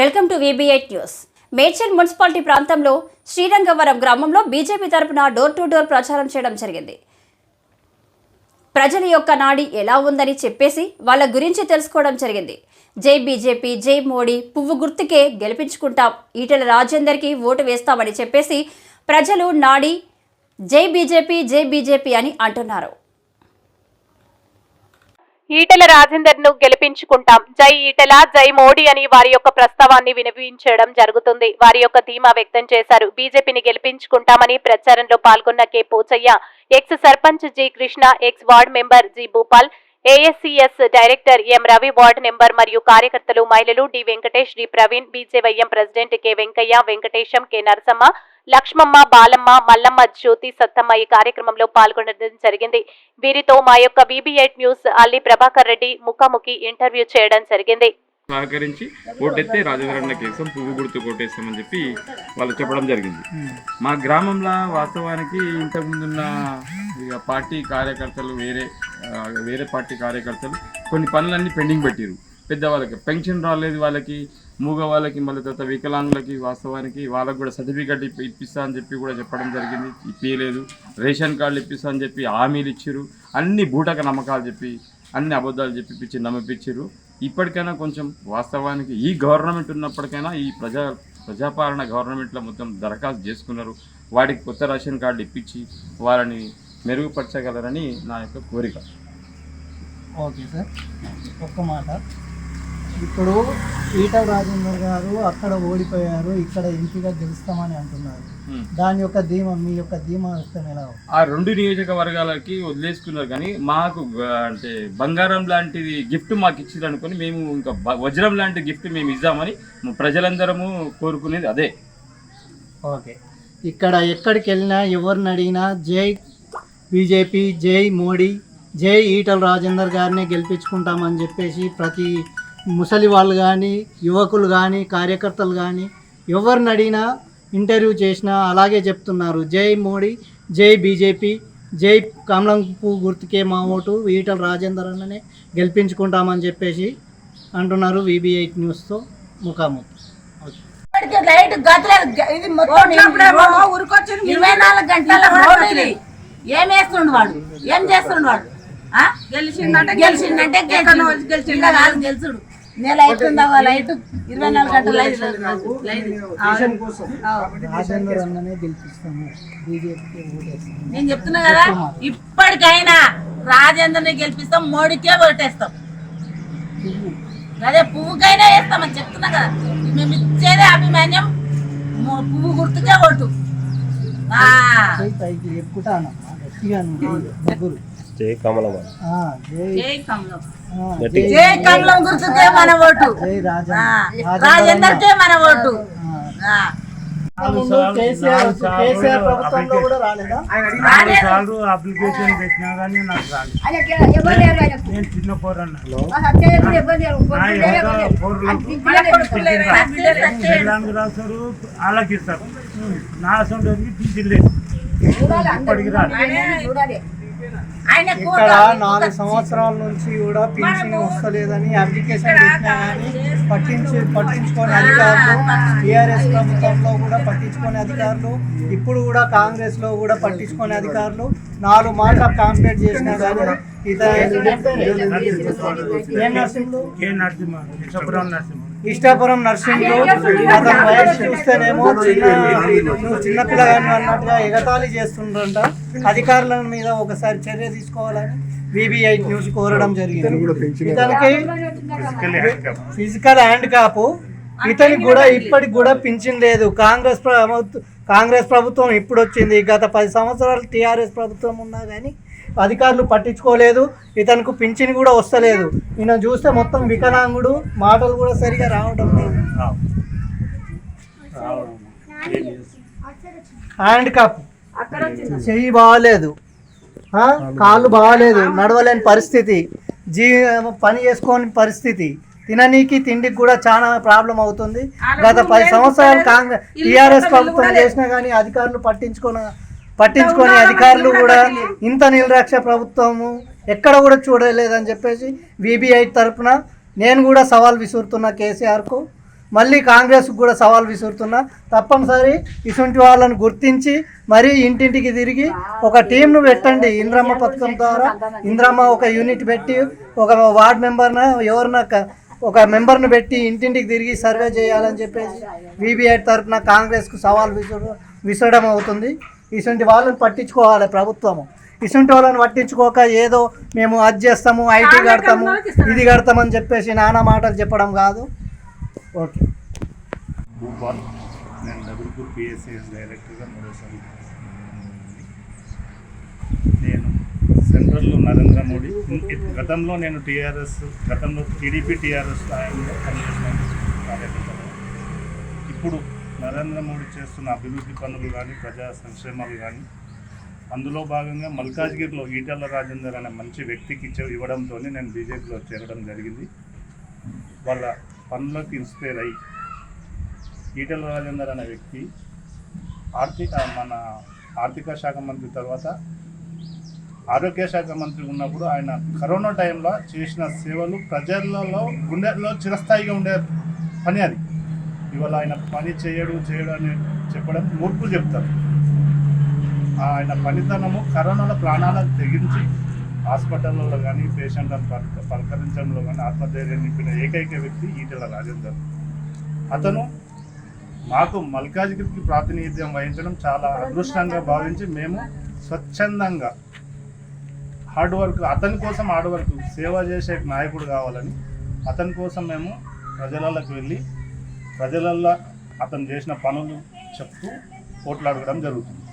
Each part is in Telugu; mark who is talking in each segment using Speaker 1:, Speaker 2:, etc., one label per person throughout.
Speaker 1: Welcome to VB8 news. Medchal municipality ప్రాంతంలో శ్రీరంగవరం గ్రామంలో బీజేపీ తరపున డోర్ టు డోర్ ప్రచారం చేయడం జరిగింది. ప్రజల యొక్క నాడి ఎలా ఉందని చెప్పేసి వాళ్ళ గురించి తెలుసుకోవడం జరిగింది. జై బీజేపీ, జై మోడీ, పువ్వు గుర్తుకే గెలిపించుకుంటాం, ఈటెల రాజేందర్కి ఓటు వేస్తామని చెప్పేసి ప్రజలు నాడి జై బీజేపీ, జై బీజేపీ అని అంటున్నారు.
Speaker 2: ఈటెల రాజేందర్ ను గెలిపించుకుంటాం, జై ఈటెల, జై మోడీ అని వారి యొక్క ప్రస్తావాన్ని వినిపించడం జరుగుతుంది. వారి యొక్క ధీమా వ్యక్తం చేశారు. బీజేపీని గెలిపించుకుంటామని ప్రచారంలో పాల్గొన్న K Pochaiah, ex sarpanch G Krishna, ex ward member G Bhupal, ASCS director M Ravi, ward number మరియు కార్యకర్తలు, మహిళలు D Venkatesh, D Praveen, BJYM president K Venkaiah, Venkatesham, K Narasamma, Lakshmamma, Balamma, Mallamma, Jyothi, Sattamma ఈ కార్యక్రమంలో పాల్గొనడం జరిగింది. వీరితో మా యొక్క VB8 న్యూస్ అల్లి ప్రభాకర్ రెడ్డి ముఖాముఖి ఇంటర్వ్యూ చేయడం జరిగింది.
Speaker 3: సహకరించి ఓటెత్తే రాజేంద్రన్న కేసం పువ్వు గుర్తు కొట్టేస్తామని చెప్పి వాళ్ళు చెప్పడం జరిగింది. మా గ్రామంలో వాస్తవానికి ఇంతకుముందున్న పార్టీ కార్యకర్తలు వేరే పార్టీ కార్యకర్తలు కొన్ని పనులన్నీ పెండింగ్ పెట్టిరు. పెద్దవాళ్ళకి పెన్షన్ రాలేదు, వాళ్ళకి మూగ వాళ్ళకి, మళ్ళీ తర్వాత వికలాంగులకి వాస్తవానికి వాళ్ళకి కూడా సర్టిఫికెట్ ఇప్పిస్తా అని చెప్పి కూడా చెప్పడం జరిగింది. ఇప్పలేదు. రేషన్ కార్డులు ఇప్పిస్తా అని చెప్పి హామీలు ఇచ్చిరు. అన్ని బూటక నమ్మకాలు చెప్పి అన్ని అబద్ధాలు చెప్పి నమ్మిపించారు. ఇప్పటికైనా కొంచెం వాస్తవానికి ఈ గవర్నమెంట్ ఉన్నప్పటికైనా ఈ ప్రజాపాలన గవర్నమెంట్లో మొత్తం దరఖాస్తు చేసుకున్నారు. వాటికి కొత్త రేషన్ కార్డు ఇప్పించి వాళ్ళని మెరుగుపరచగలరని నా యొక్క కోరిక.
Speaker 4: ఓకే సార్, ఒక్క మాట. ఇప్పుడు ఈటెల రాజేందర్ గారు అక్కడ ఓడిపోయారు, ఇక్కడ ఎంపీగా గెలుస్తామని అంటున్నారు. దాని యొక్క ధీమా, మీ యొక్క ధీమా ఎలా?
Speaker 3: ఆ రెండు నియోజకవర్గాలకి వదిలేసుకున్నారు, కానీ మాకు అంటే బంగారం లాంటిది గిఫ్ట్ మాకు ఇచ్చింది అనుకుని మేము ఇంకా వజ్రం లాంటి గిఫ్ట్ మేము ఇద్దామని ప్రజలందరము కోరుకునేది అదే.
Speaker 4: ఓకే, ఇక్కడ ఎక్కడికి వెళ్ళినా ఎవరిని అడిగినా జై బీజేపీ, జై మోడీ, జై ఈటెల రాజేందర్ గారిని గెలిపించుకుంటామని చెప్పేసి ప్రతి ముసలి వాళ్ళు కానీ, యువకులు కానీ, కార్యకర్తలు కానీ ఎవరిని అడిగినా, ఇంటర్వ్యూ చేసినా అలాగే చెప్తున్నారు. జై మోడీ, జై బీజేపీ, జై కమలం పువ్వు గుర్తుకే మా ఓటు, ఈటెల రాజేందర్ అన్ననే గెలిపించుకుంటామని చెప్పేసి అంటున్నారు. VB8 న్యూస్తో ముఖాముఖి.
Speaker 5: 24 గంటల ఏం వేస్తుండు వాడు, ఏం చేస్తుండు వాడు? గెలిచిందంటే గెలుచుడు. నెల అవుతుందా లైట్, 24 గంటల నేను చెప్తున్నా కదా. ఇప్పటికైనా రాజేందర్ని గెలిపిస్తాం, మోడీకే ఓటేస్తాం. అదే పువ్వుకైనా వేస్తామని చెప్తున్నా కదా. మేము ఇచ్చేదే అభిమాన్యం, పువ్వు గుర్తుకే ఓటు.
Speaker 6: జై కమలం,
Speaker 5: జై కమలం గుర్తుకే మన ఓటు, రాజేందర్కే మన ఓటు.
Speaker 7: అప్లికేషన్ పెట్టినా కానీ నాకు రాలేదు. నేను చిన్న పోరన్నా రాస్తారు, వాళ్ళకి ఇస్తారు. నా సొంతకి తీసుకెళ్ళలేదు, ఇప్పటికి రాలేదు.
Speaker 4: ఇక్కడ 4 సంవత్సరాల నుంచి కూడా పింఛన్ వస్తలేదని అప్లికేషన్ పెట్టినా కానీ పట్టించుకొని అధికారులు, టీఆర్ఎస్ ప్రభుత్వంలో కూడా పట్టించుకునే అధికారులు, ఇప్పుడు కూడా కాంగ్రెస్లో కూడా పట్టించుకునే అధికారులు 4 మాటలు కాంప్లీట్ చేసినా కానీ ఇష్టాపురం నర్సింగ్లు అతని వయసు చూస్తేనేమో చిన్నపిల్లగాని అన్నట్టుగా ఎగతాళి చేస్తుండ్రంట. అధికారుల మీద ఒకసారి చర్య తీసుకోవాలని VB8 న్యూస్ కోరడం జరిగింది. ఇతనికి ఫిజికల్ హ్యాండిక్యాప్, ఇతనికి కూడా ఇప్పటికి కూడా పింఛన్ లేదు. కాంగ్రెస్ ప్రభుత్వం ఇప్పుడు వచ్చింది. గత 10 సంవత్సరాలు TRS ప్రభుత్వం ఉన్నా కానీ అధికారులు పట్టించుకోలేదు. ఇతనికి పింఛన్ కూడా వస్తలేదు. ఈయన చూస్తే మొత్తం వికలాంగుడు, మాటలు కూడా సరిగా రావడం లేదు. హ్యాండిక్యాప్, చెయ్యి బాగాలేదు, కాళ్ళు బాగాలేదు, నడవలేని పరిస్థితి, పని చేసుకోని పరిస్థితి, తిననీకి తిండికి కూడా చాలా ప్రాబ్లం అవుతుంది. గత 10 సంవత్సరాలు TRS ప్రభుత్వం చేసినా కానీ అధికారులు పట్టించుకొని అధికారులు కూడా ఇంత నిర్లక్ష్య ప్రభుత్వము ఎక్కడ కూడా చూడలేదని చెప్పేసి VB8 తరఫున నేను కూడా సవాల్ విసురుతున్నా కేసీఆర్కు. మళ్ళీ కాంగ్రెస్కు కూడా సవాల్ విసురుతున్నా. తప్పనిసరి ఇటువంటి వాళ్ళని గుర్తించి మరీ ఇంటింటికి తిరిగి ఒక టీంను పెట్టండి. ఇంద్రమ్మ పథకం ద్వారా ఇంద్రమ్మ ఒక యూనిట్ పెట్టి ఒక వార్డ్ మెంబర్న ఎవరిన ఒక మెంబర్ను పెట్టి ఇంటింటికి తిరిగి సర్వే చేయాలని చెప్పేసి వీబీఐ తరఫున కాంగ్రెస్కు సవాల్ విసరడం అవుతుంది. ఇటువంటి వాళ్ళని పట్టించుకోవాలి ప్రభుత్వము. ఇటువంటి వాళ్ళని పట్టించుకోక ఏదో మేము అది చేస్తాము, ఐటీ కడతాము, ఇది కడతామని చెప్పేసి నానా మాటలు చెప్పడం కాదు. ఓకే.
Speaker 6: భూపాల్, నేను డబుల్పూర్ పిఎస్సిఎస్ డైరెక్టర్గా మరోసారి. నేను సెంట్రల్లో నరేంద్ర మోడీ, గతంలో నేను గతంలో టీడీపీ టీఆర్ఎస్ స్థాయిలో పనిచేసిన కార్యకర్తలు. ఇప్పుడు నరేంద్ర మోడీ చేస్తున్న అభివృద్ధి పనులు కానీ ప్రజా సంక్షేమాలు కానీ, అందులో భాగంగా మల్కాజ్గిరిలో ఈటెల రాజేందర్ అనే మంచి వ్యక్తికి ఇవ్వడంతో నేను బీజేపీలో చేరడం జరిగింది. వాళ్ళ పనులకు ఇన్స్పైర్ అయ్యి ఈటెల రాజేందర్ అనే వ్యక్తి మన ఆర్థిక శాఖ మంత్రి తర్వాత ఆరోగ్య శాఖ మంత్రి ఉన్నప్పుడు ఆయన కరోనా టైంలో చేసిన సేవలు ప్రజలలో గుండెల్లో చిరస్థాయిగా ఉండే పని అది. ఇవాళ ఆయన పని చేయడు అని చెప్పడం మూర్ఖులు చెప్తారు. ఆయన పనితనము కరోనాలో ప్రాణాలను తెగించి హాస్పిటల్లో కానీ పేషెంట్లను పలకరించడంలో కానీ ఆత్మధైర్యం నింపిన ఏకైక వ్యక్తి ఈటెల రాజేందర్. అతను మాకు మల్కాజ్గిరికి ప్రాతినిధ్యం వహించడం చాలా అదృష్టంగా భావించి మేము స్వచ్ఛందంగా హార్డ్ వర్క్, అతని కోసం హార్డ్ వర్క్ సేవ చేసే నాయకుడు కావాలని అతని కోసం మేము ప్రజలలోకి వెళ్ళి ప్రజలల్లో అతను చేసిన పనులు చెప్తూ ఓట్లాడడం జరుగుతుంది.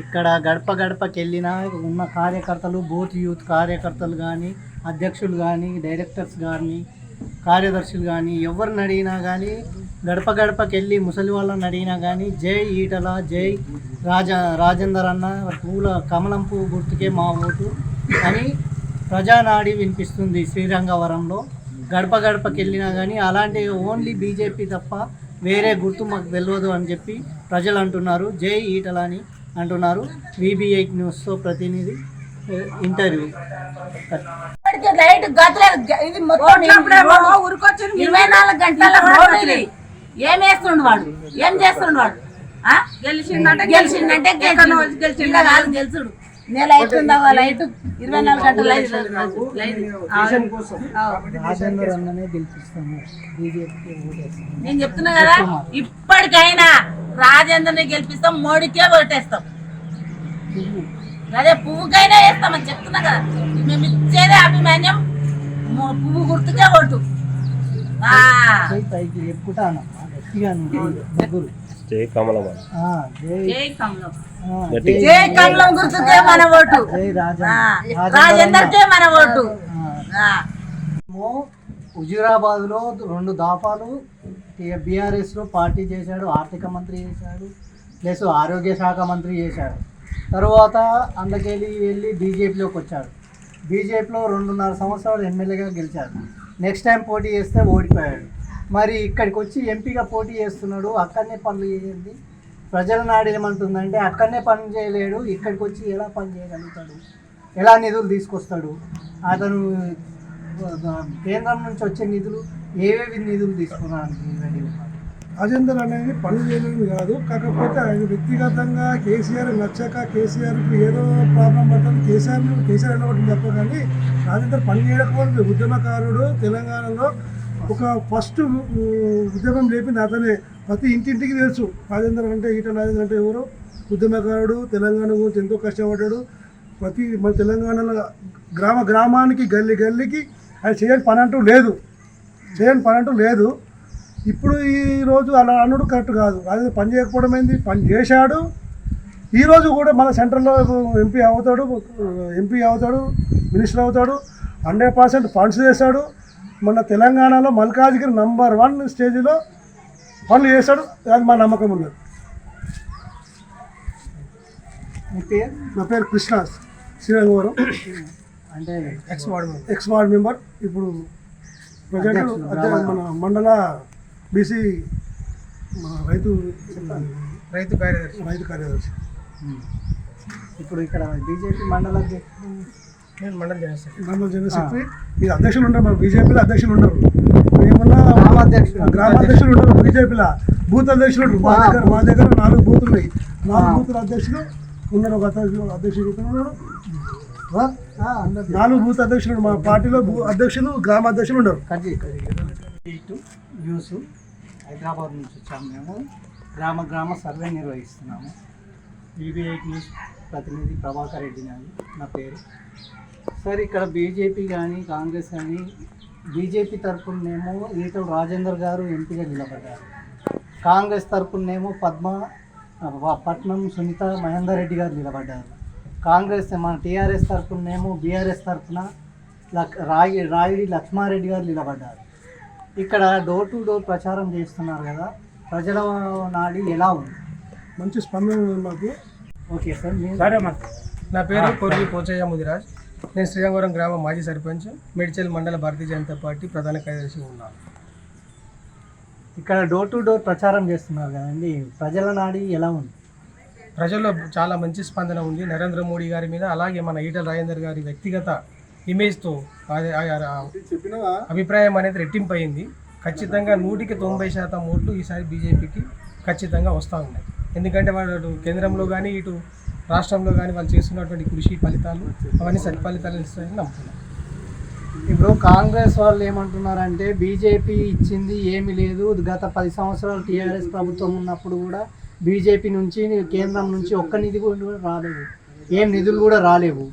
Speaker 4: ఇక్కడ గడప గడపకి వెళ్ళిన ఉన్న కార్యకర్తలు, బూత్ యూత్ కార్యకర్తలు కానీ, అధ్యక్షులు కానీ, డైరెక్టర్స్ కానీ, కార్యదర్శులు కానీ ఎవరిని అడిగినా కానీ, గడప గడపకి వెళ్ళి ముసలి వాళ్ళని అడిగినా కానీ జై ఈటల, జై రాజేందర్ అన్న, పూల కమలం పువ్వు గుర్తుకే మా ఓటు అని ప్రజానాడి వినిపిస్తుంది శ్రీరంగవరంలో. గడప గడపకి వెళ్ళినా కానీ అలాంటి ఓన్లీ బీజేపీ తప్ప వేరే గుర్తు మాకు తెలియదు అని చెప్పి ప్రజలు అంటున్నారు. జై ఈటల అని అంటున్నారు. వీబీఐ న్యూస్తో ప్రతినిధి ఇంటర్వ్యూ.
Speaker 5: లైట్ గతలేదు, ఇది మొత్తం 24 గంటల రోడ్డు ఇది. ఏం వేస్తుండు వాడు, ఏం చేస్తుండు వాడు? గెలిచిందంటే గెలిచిండ కాదు, గెలుచుడు. నెల అవుతుందా లైట్ 24 గంటల
Speaker 4: రాజేందర్ అన్ననే గెలిపిస్తాము, బీజేపీకి ఓటేస్తాము.
Speaker 5: నేను చెప్తున్నా కదా, ఇప్పటికైనా రాజేందర్ని గెలిపిస్తాం, మోడీకే ఓటేస్తాం. అదే పువ్వుకైనా వేస్తామని చెప్తున్నా కదా. మేము ఇచ్చేదే అభిమాన్యం, పువ్వు గుర్తుకే ఓటు.
Speaker 4: పైకి ఎక్కుతాను గట్టిగా ముగ్గురు.
Speaker 5: జై కమలం గుర్తుకే మన ఓటు, రాజేందర్కే మన ఓటు.
Speaker 4: హుజూరాబాద్లో 2 దఫాలు బీఆర్ఎస్లో పార్టీ చేశాడు, ఆర్థిక మంత్రి చేశాడు, ప్లస్ ఆరోగ్య శాఖ మంత్రి చేశాడు. తర్వాత అందుకెళ్ళి వెళ్ళి బీజేపీలోకి వచ్చాడు. బీజేపీలో 2.5 సంవత్సరాలు ఎమ్మెల్యేగా గెలిచాడు. నెక్స్ట్ టైం పోటీ చేస్తే ఓడిపోయాడు. మరి ఇక్కడికి వచ్చి ఎంపీగా పోటీ చేస్తున్నాడు, అక్కడనే పనులు చేయండి. ప్రజల నాడు ఏమంటుందంటే అక్కడనే పని చేయలేడు, ఇక్కడికి వచ్చి ఎలా పని చేయగలుగుతాడు, ఎలా నిధులు తీసుకొస్తాడు? అతను కేంద్రం నుంచి వచ్చే నిధులు ఏవేవి నిధులు తీసుకోవడానికి రెడీ ఉన్నారు?
Speaker 7: రాజేందర్ అనేది పని చేయలేదు కాదు, కాకపోతే ఆయన వ్యక్తిగతంగా కేసీఆర్ నచ్చక కేసీఆర్కి ఏదో ప్రాబ్లం పడుతుంది, కేసీఆర్ వెళ్ళబట్టి తప్ప. కానీ రాజేందర్ పని చేయకపోతే ఉద్యమకారుడు. తెలంగాణలో ఒక ఫస్ట్ ఉద్యమం లేపింది అతనే. ప్రతి ఇంటింటికి తెలుసు రాజేందర్ అంటే, ఈటల రాజేందర్ అంటే ఎవరు. ఉద్యమకారుడు, తెలంగాణ గురించి ఎంతో కష్టపడ్డాడు. మన తెలంగాణలో గ్రామానికి గల్లీకి ఆయన చేయని పని అంటూ లేదు. ఇప్పుడు ఈరోజు అలా అనుడు కరెక్ట్ కాదు. రాజేంద్ర పని చేయకపోవడం ఏంది, పని చేశాడు. ఈరోజు కూడా మన సెంట్రల్లో ఎంపీ అవుతాడు, మినిస్టర్ అవుతాడు, 100% ఫండ్స్ చేశాడు. మన తెలంగాణలో మల్కాజ్గిరి నంబర్ 1 స్టేజ్లో పనులు చేశాడు. అది మా నమ్మకం ఉన్నది. నా పేరు కృష్ణ, శ్రీరంగవరం, అంటే ఎక్స్ వార్డ్ మెంబర్. ఇప్పుడు ప్రజెంట్ మన మండల బీసీ రైతు కార్యదర్శి.
Speaker 4: ఇప్పుడు ఇక్కడ బీజేపీ మండల
Speaker 7: మండల జనరల్ సెక్రటరీ. ఇది అధ్యక్షులు ఉంటారు, మన బీజేపీలో అధ్యక్షులు ఉండరు. ఏమన్నా
Speaker 4: గ్రామాధ్యక్షుడు.
Speaker 7: గ్రామాధ్యక్షులు ఉంటారు బీజేపీలో, బూత్ అధ్యక్షులు ఉంటారు. మా దగ్గర 4 బూతులు ఉన్నాయి. 4 బూతుల అధ్యక్షులు ఉన్నారు. ఒక అధ్యక్షుడు ఉన్నాడు. 4 బూత్ అధ్యక్షులు మా పార్టీలో అధ్యక్షులు, గ్రామ అధ్యక్షులు ఉన్నారు.
Speaker 4: న్యూస్ హైదరాబాద్ నుంచి వచ్చాము. మేము గ్రామ సర్వే నిర్వహిస్తున్నాము. BB8 న్యూస్ ప్రతినిధి ప్రభాకర్ రెడ్డి నా పేరు. సార్, ఇక్కడ బీజేపీ కానీ కాంగ్రెస్ కానీ, బీజేపీ తరఫునేమో ఈటల రాజేందర్ గారు ఎంపీగా నిలబడ్డారు. కాంగ్రెస్ తరఫునేమో పట్నం సునీత మహేందర్ రెడ్డి గారు నిలబడ్డారు. కాంగ్రెస్ మన టీఆర్ఎస్ తరఫునేమో బీఆర్ఎస్ తరఫున రాయుడి లక్ష్మారెడ్డి గారు నిలబడ్డారు. ఇక్కడ డోర్ టు డోర్ ప్రచారం చేస్తున్నారు కదా, ప్రజల నాడి ఎలా ఉంది?
Speaker 7: మంచి స్పందన ఉంది మాకు.
Speaker 4: Okay sir.
Speaker 8: నా పేరు కొర్రి పోచయ్య ముదిరాజ్. నేను శ్రీరంగవరం గ్రామ మాజీ సర్పంచ్, మేడ్చల్ మండల భారతీయ జనతా పార్టీ ప్రధాన కార్యదర్శిగా ఉన్నాను.
Speaker 4: ఇక్కడ డోర్ టు డోర్ ప్రచారం చేస్తున్నారు కదండి, ప్రజల నాడి ఎలా ఉంది?
Speaker 8: ప్రజల్లో చాలా మంచి స్పందన ఉంది నరేంద్ర మోడీ గారి మీద. అలాగే మన ఈటల రాజేందర్ గారి వ్యక్తిగత ఇమేజ్తో అభిప్రాయం అనేది రెట్టింపు అయింది. ఖచ్చితంగా 100కి 90% ఓట్లు ఈసారి బీజేపీకి ఖచ్చితంగా వస్తూ ఉన్నాయి. ఎందుకంటే వాళ్ళు కేంద్రంలో కానీ ఇటు రాష్ట్రంలో కానీ వాళ్ళు చేస్తున్నటువంటి కృషి ఫలితాలు అవన్నీ సత్ఫలితాలు ఇస్తాయని నమ్ముతున్నాను.
Speaker 4: ఇప్పుడు కాంగ్రెస్ వాళ్ళు ఏమంటున్నారంటే బీజేపీ ఇచ్చింది ఏమీ లేదు, గత 10 సంవత్సరాలు టీఆర్ఎస్ ప్రభుత్వం ఉన్నప్పుడు కూడా బీజేపీ నుంచి కేంద్రం నుంచి ఒక్క నిధి కూడా రాలేవు, ఏం నిధులు కూడా రాలేవు,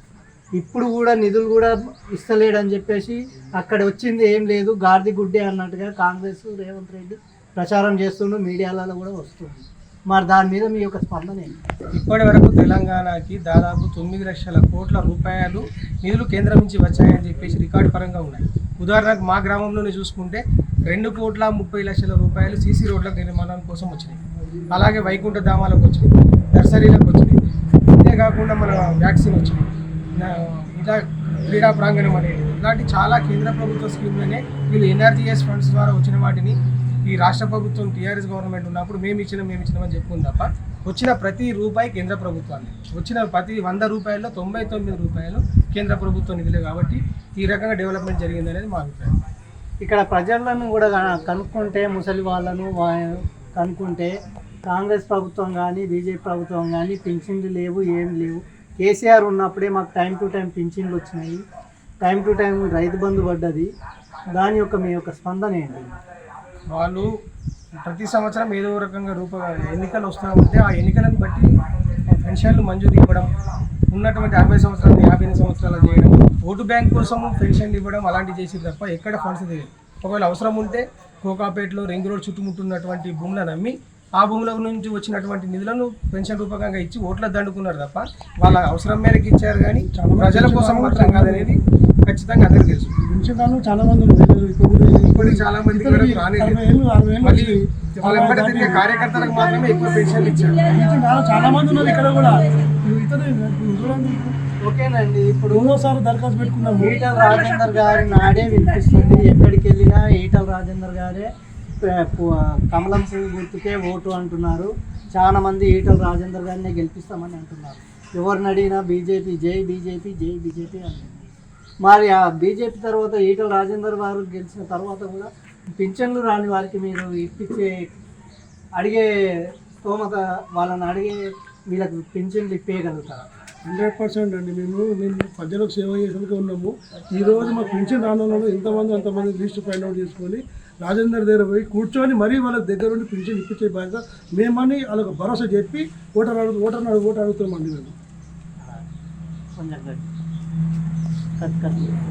Speaker 4: ఇప్పుడు కూడా నిధులు కూడా ఇస్తలేడని చెప్పేసి అక్కడ వచ్చింది ఏం లేదు, గార్ది గుడ్డే అన్నట్టుగా కాంగ్రెస్ రేవంత్ రెడ్డి ప్రచారం చేస్తుండు, మీడియాలలో కూడా వస్తుంది. మరి దాని మీద మీ యొక్క స్పందన ఏంటి?
Speaker 8: ఇప్పటి వరకు తెలంగాణకి దాదాపు 9 లక్షల కోట్ల రూపాయలు నిధులు కేంద్రం నుంచి వచ్చాయని చెప్పేసి రికార్డు పరంగా ఉన్నాయి. ఉదాహరణకు మా గ్రామంలోనే చూసుకుంటే 2,30,00,000 రూపాయలు సీసీ రోడ్ల నిర్మాణం కోసం వచ్చినాయి. అలాగే వైకుంఠ ధామాలకు వచ్చినాయి, నర్సరీలకు వచ్చినాయి, అంతేకాకుండా మన వ్యాక్సిన్ వచ్చినాయి, ఇలా క్రీడా ప్రాంగణం అనేది, ఇలాంటి చాలా కేంద్ర ప్రభుత్వ స్కీమ్లనే వీళ్ళు NRGS ఫండ్స్ ద్వారా వచ్చిన వాటిని ఈ రాష్ట్ర ప్రభుత్వం టీఆర్ఎస్ గవర్నమెంట్ ఉన్నప్పుడు మేము ఇచ్చినామని చెప్పుకుంది తప్ప వచ్చిన ప్రతి రూపాయి కేంద్ర ప్రభుత్వాన్ని, వచ్చిన ప్రతి 100 రూపాయల్లో 99 రూపాయలు కేంద్ర ప్రభుత్వ నిధులే. కాబట్టి ఈ రకంగా డెవలప్మెంట్ జరిగింది అనేది మా అభిప్రాయం.
Speaker 4: ఇక్కడ ప్రజలను కూడా కనుక్కుంటే, ముసలి వాళ్ళను కనుక్కుంటే కాంగ్రెస్ ప్రభుత్వం కానీ బీజేపీ ప్రభుత్వం కానీ పింఛన్లు లేవు, ఏం లేవు. కేసీఆర్ ఉన్నప్పుడే మాకు టైం టు టైం పింఛన్లు వచ్చినాయి, time to time Rythu Bandhu పడ్డది. దాని యొక్క మీ యొక్క స్పందన ఏంటి?
Speaker 8: వాళ్ళు ప్రతి సంవత్సరం ఏదో రకంగా ఎన్నికలు వస్తూ ఉంటే ఆ ఎన్నికలను బట్టి పెన్షన్లు మంజూరు ఇవ్వడం, ఉన్నటువంటి 60 సంవత్సరాలు 58 సంవత్సరాలు చేయడం, ఓటు బ్యాంక్ కోసం పెన్షన్లు ఇవ్వడం అలాంటివి చేసి తప్ప ఎక్కడ ఫండ్స్ తెలియదు. ఒకవేళ అవసరం ఉంటే కోకాపేటలో రింగ్ రోడ్ చుట్టుముట్టున్నటువంటి భూములను అమ్మి ఆ భూముల నుంచి వచ్చినటువంటి నిధులను పెన్షన్ రూపకంగా ఇచ్చి ఓట్ల దండుకున్నారు తప్ప వాళ్ళ అవసరం మేరకు ఇచ్చారు, కానీ ప్రజల కోసం మాత్రం కాదనేది ఖచ్చితంగా అందరికీ తెలుసు.
Speaker 7: పెన్షన్లు చాలా మంది
Speaker 8: ఇప్పటికి చాలా మంది మళ్ళీ వాళ్ళ వెంబడి తిరిగే కార్యకర్తలకు మాత్రమే ఎక్కువ పెన్షన్లు ఇచ్చారు.
Speaker 7: చాలా మంది ఉన్నారు ఇక్కడ కూడా.
Speaker 4: ఓకేనండి, ఇప్పుడు
Speaker 7: ఎన్నోసార్లు దరఖాస్తు పెట్టుకున్నాము.
Speaker 4: ఈటల రాజేందర్ గారి నాడే వినిపిస్తుంది. ఎక్కడికి వెళ్ళినా ఈటల రాజేందర్ గారే కమలం పువ్వు గుర్తుకే ఓటు అంటున్నారు. చాలా మంది ఈటల రాజేందర్ గారినే గెలిపిస్తామని అంటున్నారు. ఎవరిని అడిగినా బీజేపీ జై బీజేపీ జై బీజేపీ అంటున్నారు. మరి ఆ బీజేపీ తర్వాత ఈటల రాజేందర్ గారు గెలిచిన తర్వాత కూడా పింఛన్లు రాని వారికి మీరు ఇప్పించే అడిగే స్తోమత, వాళ్ళని అడిగే వీళ్ళకి పింఛన్లు ఇప్పేయగలుగుతారా?
Speaker 7: 100% అండి. మేము ప్రజలకు సేవ చేసేందుకు ఉన్నాము. ఈరోజు మా పింఛన్ రానున్న అంతమంది లిస్ట్ ఫైండ్ అవుట్ చేసుకొని రాజేందర్ దగ్గర పోయి కూర్చొని మరీ వాళ్ళ దగ్గర నుండి పింఛన్ ఇప్పించే బాధ్యత మేమని వాళ్ళకు భరోసా చెప్పి ఓటర్ అడుగుతామండి మేము.
Speaker 4: కొంచెం